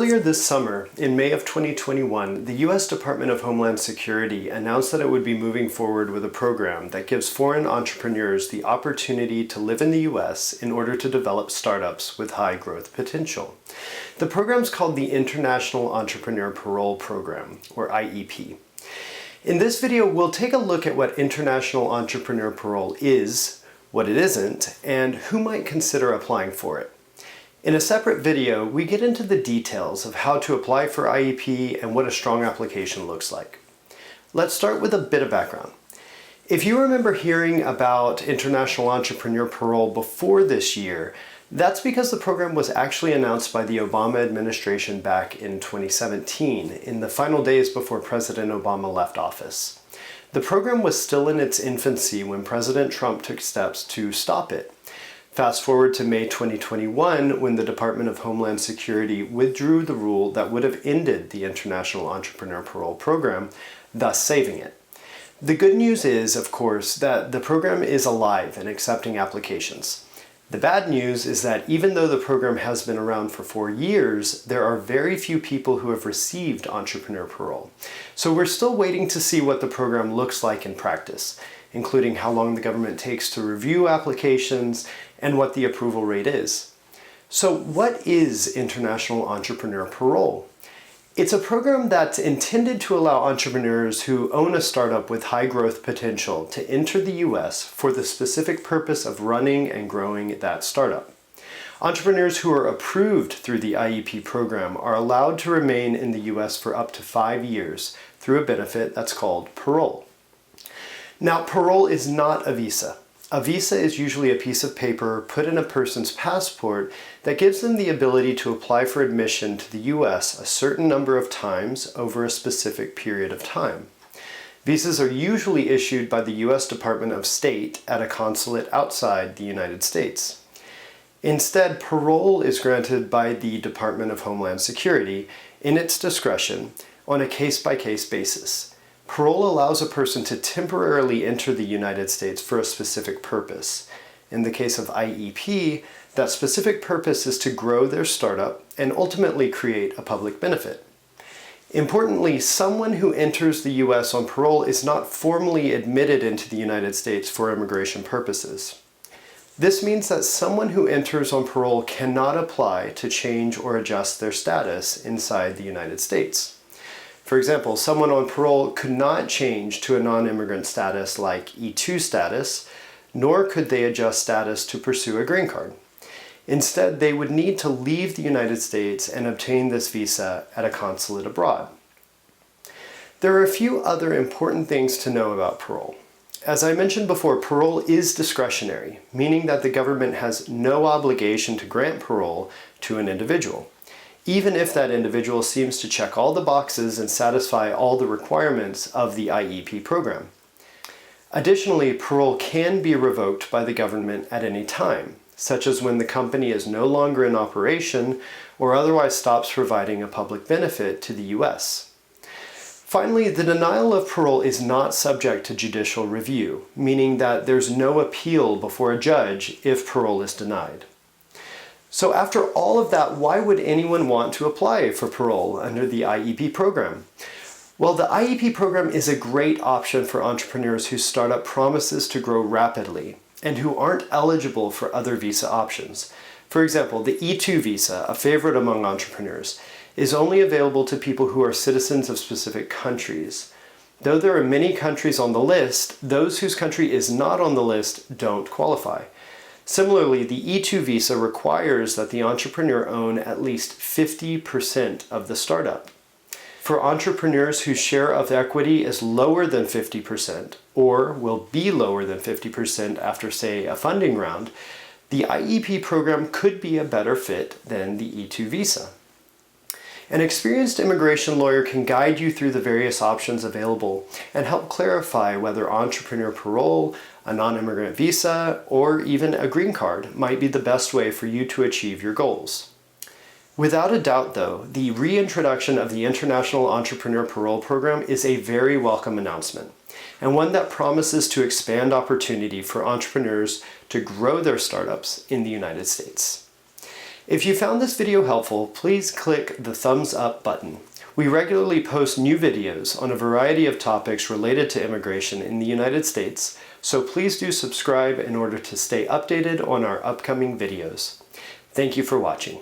Earlier this summer, in May of 2021, the U.S. Department of Homeland Security announced that it would be moving forward with a program that gives foreign entrepreneurs the opportunity to live in the U.S. in order to develop startups with high growth potential. The program is called the International Entrepreneur Parole Program, or IEP. In this video, we'll take a look at what International Entrepreneur Parole is, what it isn't, and who might consider applying for it. In a separate video, we get into the details of how to apply for IEP and what a strong application looks like. Let's start with a bit of background. If you remember hearing about International Entrepreneur Parole before this year, that's because the program was actually announced by the Obama administration back in 2017, in the final days before President Obama left office. The program was still in its infancy when President Trump took steps to stop it. Fast forward to May 2021, when the Department of Homeland Security withdrew the rule that would have ended the International Entrepreneur Parole Program, thus saving it. The good news is, of course, that the program is alive and accepting applications. The bad news is that even though the program has been around for 4 years, there are very few people who have received entrepreneur parole. So we're still waiting to see what the program looks like in practice, including how long the government takes to review applications and what the approval rate is. So what is International Entrepreneur Parole? It's a program that's intended to allow entrepreneurs who own a startup with high growth potential to enter the US for the specific purpose of running and growing that startup. Entrepreneurs who are approved through the IEP program are allowed to remain in the US for up to 5 years through a benefit that's called parole. Now, parole is not a visa. A visa is usually a piece of paper put in a person's passport that gives them the ability to apply for admission to the US a certain number of times over a specific period of time. Visas are usually issued by the US Department of State at a consulate outside the United States. Instead, parole is granted by the Department of Homeland Security in its discretion on a case-by-case basis. Parole allows a person to temporarily enter the United States for a specific purpose. In the case of IEP, that specific purpose is to grow their startup and ultimately create a public benefit. Importantly, someone who enters the US on parole is not formally admitted into the United States for immigration purposes. This means that someone who enters on parole cannot apply to change or adjust their status inside the United States. For example, someone on parole could not change to a non-immigrant status like E2 status, nor could they adjust status to pursue a green card. Instead, they would need to leave the United States and obtain this visa at a consulate abroad. There are a few other important things to know about parole. As I mentioned before, parole is discretionary, meaning that the government has no obligation to grant parole to an individual, even if that individual seems to check all the boxes and satisfy all the requirements of the IEP program. Additionally, parole can be revoked by the government at any time, such as when the company is no longer in operation or otherwise stops providing a public benefit to the US. Finally, the denial of parole is not subject to judicial review, meaning that there's no appeal before a judge if parole is denied. So after all of that, why would anyone want to apply for parole under the IEP program? Well, the IEP program is a great option for entrepreneurs whose startup promises to grow rapidly and who aren't eligible for other visa options. For example, the E2 visa, a favorite among entrepreneurs, is only available to people who are citizens of specific countries. Though there are many countries on the list, those whose country is not on the list don't qualify. Similarly, the E2 visa requires that the entrepreneur own at least 50% of the startup. For entrepreneurs whose share of equity is lower than 50%, or will be lower than 50% after, say, a funding round, the IEP program could be a better fit than the E2 visa. An experienced immigration lawyer can guide you through the various options available and help clarify whether entrepreneur parole, a non-immigrant visa, or even a green card might be the best way for you to achieve your goals. Without a doubt, though, the reintroduction of the International Entrepreneur Parole Program is a very welcome announcement, and one that promises to expand opportunity for entrepreneurs to grow their startups in the United States. If you found this video helpful, please click the thumbs up button. We regularly post new videos on a variety of topics related to immigration in the United States, so please do subscribe in order to stay updated on our upcoming videos. Thank you for watching.